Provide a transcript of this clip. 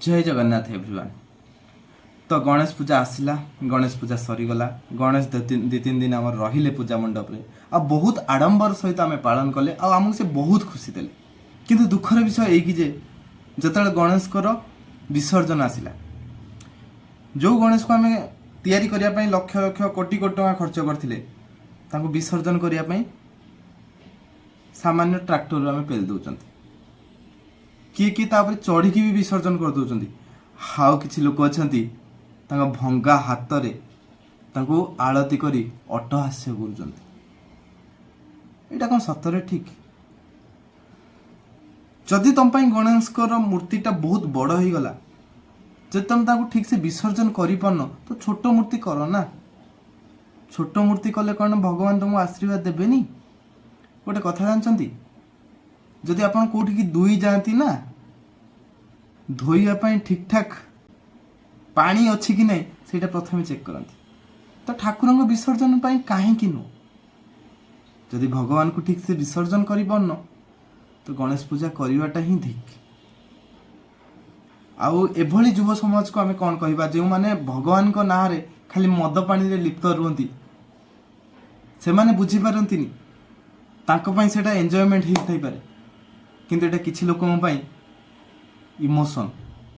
जय जगन्नाथ एवरीवन। तो गणेश पूजा आसला, गणेश पूजा सरीगला। गणेश दी तीन दिन आम रहिले पूजा मंडप रे आ बहुत आडंबर सहित आम पालन कले आमको से बहुत खुशी देले। किंतु दुखर विषय यही जे जिते गणेश विसर्जन आसला, जो गणेश को आम तैयारी करने लक्ष लक्ष कोटी कोटी टका खर्च करते विसर्जन करने सामान्य ट्रैक्टर आम पेल दौरान किए किए तापर चढ़ी भी विसर्जन कर दौरान। हाउ किसी लोक अच्छा भंगा हाथ रे आलती करी अट्टहास्य कर कौन सतरे ठीक? जदि तुम गणेश मूर्तिटा बहुत बड़ हो गला, जब तुम ठीक से विसर्जन कर पारन तो छोट मूर्ति कर ना। छोट मूर्ति कले कौन भगवान तुमको आशीर्वाद देवेनी? गोटे कथा जानते, जदि आप कौटी दुई जाती ना धोइबा ठीक ठाक पानी अच्छी कि नहीं से प्रथम चेक करती। तो ठाकुर विसर्जन कहीं नु जदि भगवान को ठीक से विसर्जन कर पारन तो गणेश पूजा करवाटा ही ठीक। आउ एभली युव समाज को आम कौन कहवा, जो माने भगवान को ना रे खाली मद पानी रे लिप्त रुहंती, से माने बुझी पारंतिनी तांको सेटा एंजॉयमेंट ही थाई पारे, किंतु एटा किछि लोकन पई इमोशन।